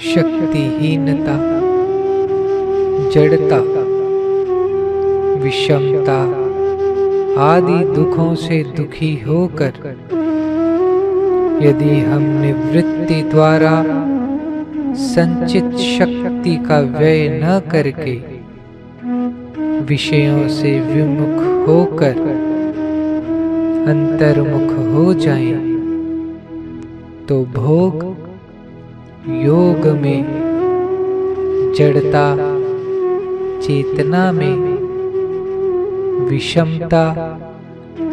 शक्तिहीनता, जड़ता, विषमता आदि दुखों से दुखी होकर यदि हम निवृत्ति द्वारा संचित शक्ति का व्यय न करके विषयों से विमुख होकर अंतर्मुख हो जाएं, तो भोग योग में, जड़ता चेतना में, विषमता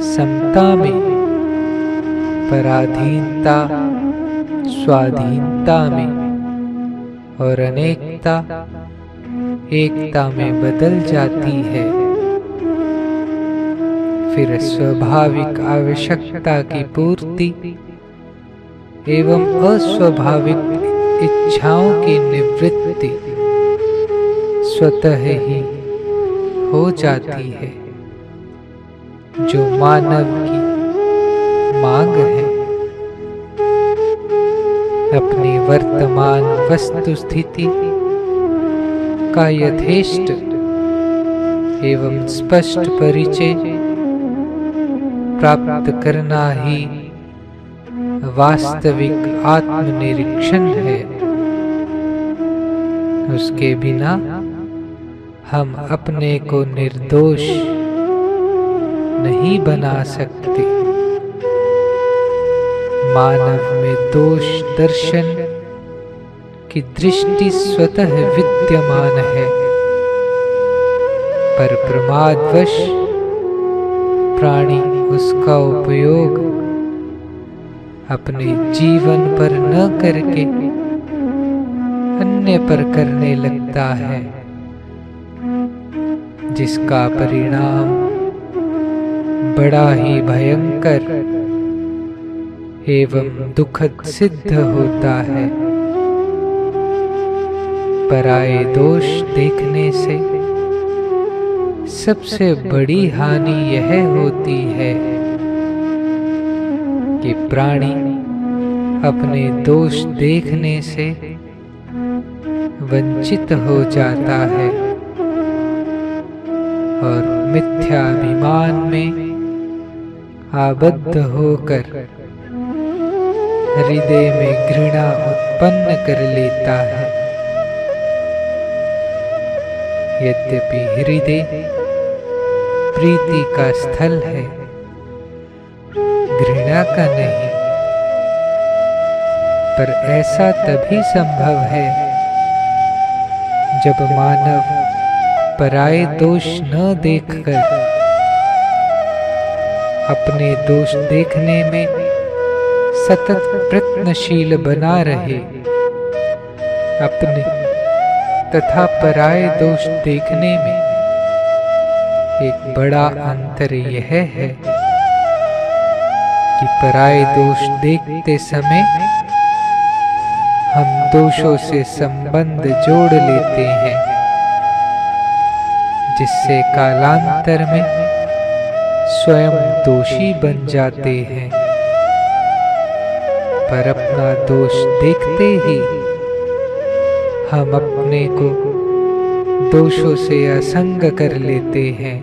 समता में, पराधीनता स्वाधीनता में और अनेकता एकता में बदल जाती है। फिर स्वाभाविक आवश्यकता की पूर्ति एवं अस्वाभाविक इच्छाओं की निवृत्ति स्वतः ही हो जाती है, जो मानव की मांग है। अपनी वर्तमान वस्तु स्थिति का यथेष्ट एवं स्पष्ट परिचय प्राप्त करना ही वास्तविक आत्मनिरीक्षण है। उसके बिना हम अपने को निर्दोष नहीं बना सकते। मानव में दोष दर्शन की दृष्टि स्वतः विद्यमान है, पर प्रमादवश प्राणी उसका उपयोग अपने जीवन पर न करके अन्य पर करने लगता है, जिसका परिणाम बड़ा ही भयंकर एवं दुखद सिद्ध होता है। पराये दोष देखने से सबसे बड़ी हानि यह होती है कि प्राणी अपने दोष देखने से वंचित हो जाता है और मिथ्याभिमान में आबद्ध होकर हृदय में घृणा उत्पन्न कर लेता है। यद्यपि हृदय प्रीति का स्थल है, घृणा का नहीं, पर ऐसा तभी संभव है जब मानव पराये दोष न देखकर अपने दोष देखने में सतत प्रयत्नशील बना रहे। अपने तथा पराये दोष देखने में एक बड़ा अंतर यह है कि पराये दोष देखते समय हम दोषों से संबंध जोड़ लेते हैं, जिससे कालांतर में स्वयं दोषी बन जाते हैं। पर अपना दोष देखते ही हम अपने को दोषों से असंग कर लेते हैं,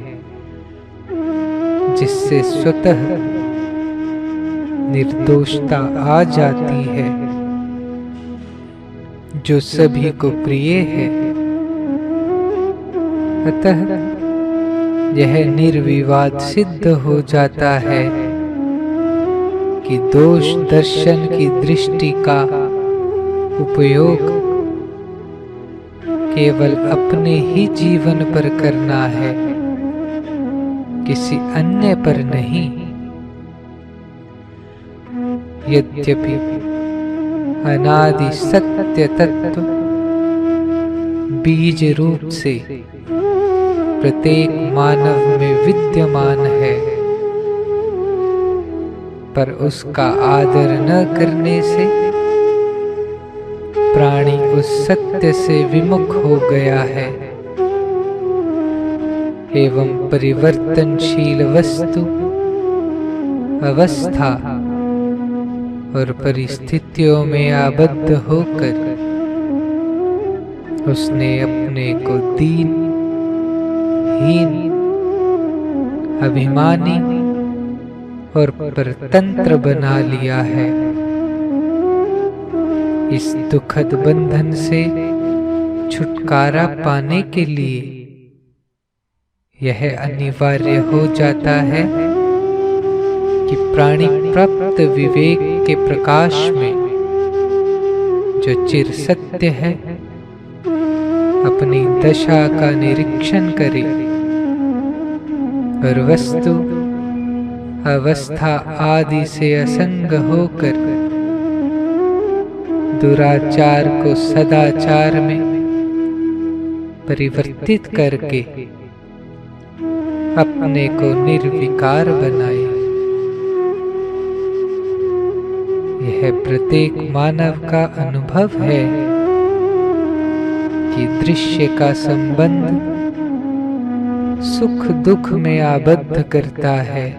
जिससे स्वतः निर्दोषता आ जाती है, जो सभी को प्रिय है। अतः यह निर्विवाद सिद्ध हो जाता है कि दोष दर्शन की दृष्टि का उपयोग केवल अपने ही जीवन पर करना है, किसी अन्य पर नहीं। यद्यपि अनादि सत्य तत्व बीज रूप से प्रत्येक मानव में विद्यमान है, पर उसका आदर न करने से प्राणी उस सत्य से विमुख हो गया है एवं परिवर्तनशील वस्तु, अवस्था और परिस्थितियों में आबद्ध होकर उसने अपने को दीन, हीन, अभिमानी और परतंत्र बना लिया है। इस दुखद बंधन से छुटकारा पाने के लिए यह अनिवार्य हो जाता है कि प्राणी प्राप्त विवेक के प्रकाश में, जो चिर सत्य है, अपनी दशा का निरीक्षण करे और वस्तु अवस्था आदि से असंग होकर दुराचार को सदाचार में परिवर्तित करके अपने को निर्विकार बनाए। यह प्रत्येक मानव का अनुभव है कि दृश्य का संबंध सुख दुख में आबद्ध करता है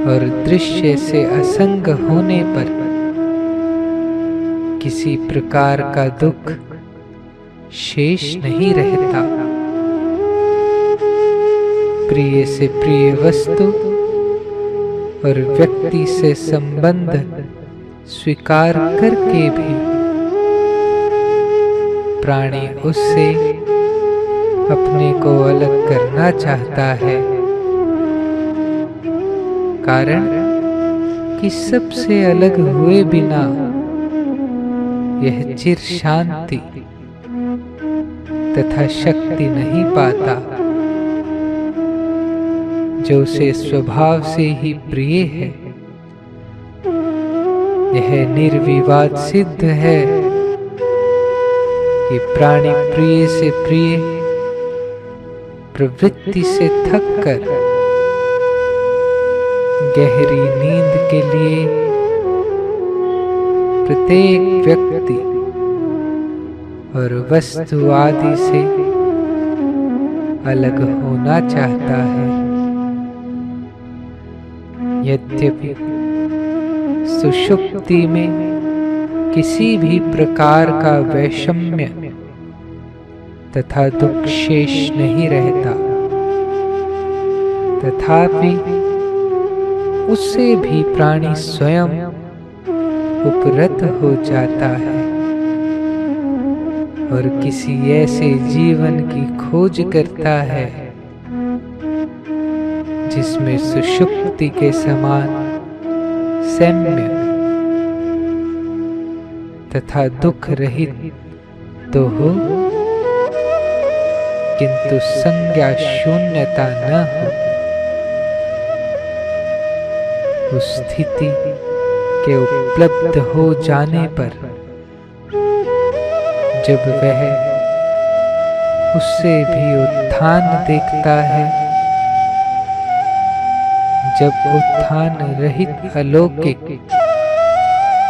और दृश्य से असंग होने पर किसी प्रकार का दुख शेष नहीं रहता। प्रिय से प्रिय वस्तु और व्यक्ति से संबंध स्वीकार करके भी प्राणी उससे अपने को अलग करना चाहता है, कारण कि सबसे अलग हुए बिना यह चिर शांति तथा शक्ति नहीं पाता, जो उसे स्वभाव से ही प्रिय है। यह निर्विवाद सिद्ध है कि प्राणी प्रिय से प्रिय प्रवृत्ति से थककर गहरी नींद के लिए प्रत्येक व्यक्ति और वस्तु आदि से अलग होना चाहता है। यद्यपि सुषुप्ति में किसी भी प्रकार का वैषम्य तथा दुख शेष नहीं रहता, तथापि उससे भी प्राणी स्वयं उपरत हो जाता है और किसी ऐसे जीवन की खोज करता है जिसमें सुषुप्ति के समान सौम्य तथा दुख रहित तो हो, किंतु संज्ञा शून्यता न हो। उस स्थिति के उपलब्ध हो जाने पर जब वह उससे भी उत्थान देखता है, जब उत्थान रहित अलौकिक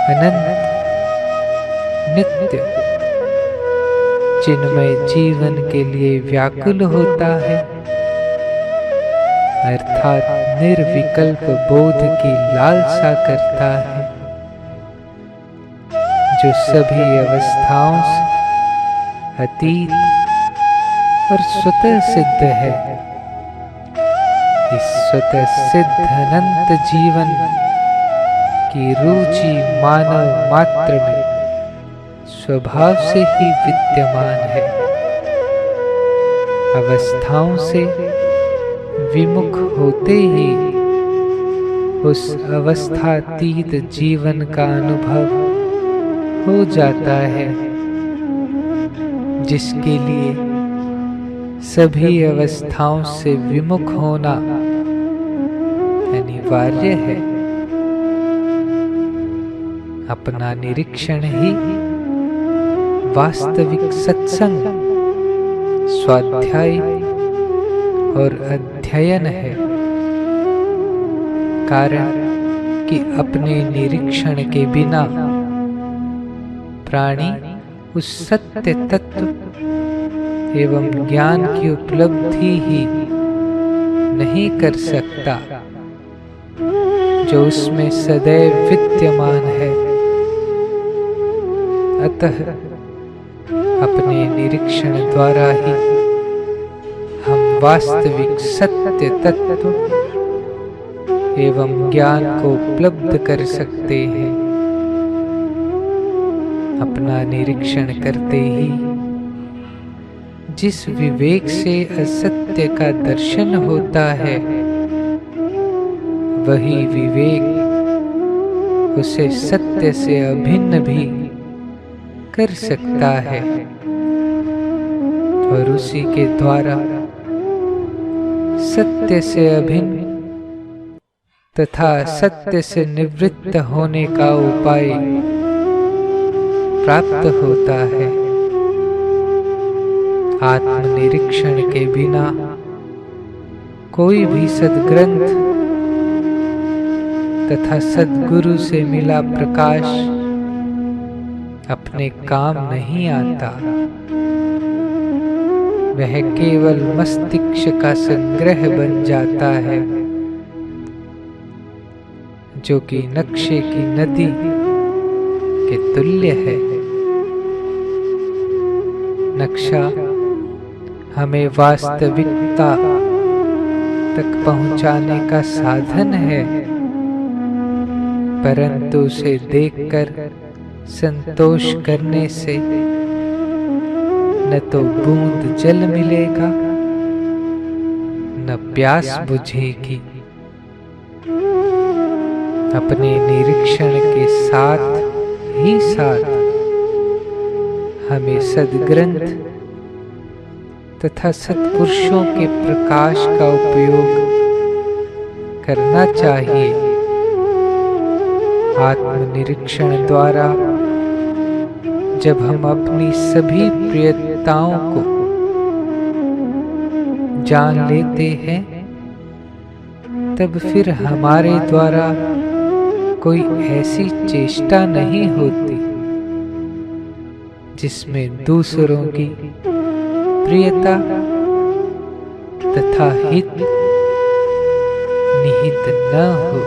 अनंत नित्य चिन्मय जीवन के लिए व्याकुल होता है, अर्थात निर्विकल्प बोध की लालसा करता है, जो सभी अवस्थाओं से अतीत और स्वतः सिद्ध है। इस स्वतः सिद्ध अनंत जीवन की रुचि मानव मात्र में स्वभाव से ही विद्यमान है। अवस्थाओं से विमुख होते ही उस अवस्थातीत जीवन का अनुभव हो जाता है, जिसके लिए सभी अवस्थाओं से विमुख होना अनिवार्य है। अपना निरीक्षण ही वास्तविक सत्संग, स्वाध्याय और अध्ययन है, कारण कि अपने निरीक्षण के बिना प्राणी उस सत्य तत्व एवं ज्ञान की उपलब्धि ही नहीं कर सकता जो उसमें सदैव विद्यमान है। अतः अपने निरीक्षण द्वारा ही हम वास्तविक सत्य तत्व एवं ज्ञान को उपलब्ध कर सकते हैं। अपना निरीक्षण करते ही जिस विवेक से असत्य का दर्शन होता है, वही विवेक उसे सत्य से अभिन्न भी कर सकता है और उसी के द्वारा सत्य से अभिन्न तथा सत्य से निवृत्त होने का उपाय प्राप्त होता है। आत्मनिरीक्षण के बिना कोई भी सद्ग्रंथ तथा सद्गुरु से मिला प्रकाश अपने काम नहीं आता। वह केवल मस्तिष्क का संग्रह बन जाता है, जो कि नक्शे की नदी के तुल्य है। नक्शा हमें वास्तविकता तक पहुंचाने का साधन है, परंतु उसे देखकर संतोष करने से न तो बूंद जल मिलेगा, न प्यास बुझेगी। अपने निरीक्षण के साथ ही साथ हमें सद्ग्रंथ तथा सत्पुरुषों के प्रकाश का उपयोग करना चाहिए। आत्मनिरीक्षण द्वारा जब हम अपनी सभी प्रियताओं को जान लेते हैं, तब फिर हमारे द्वारा कोई ऐसी चेष्टा नहीं होती जिसमें दूसरों की प्रियता तथा हित निहित न हो।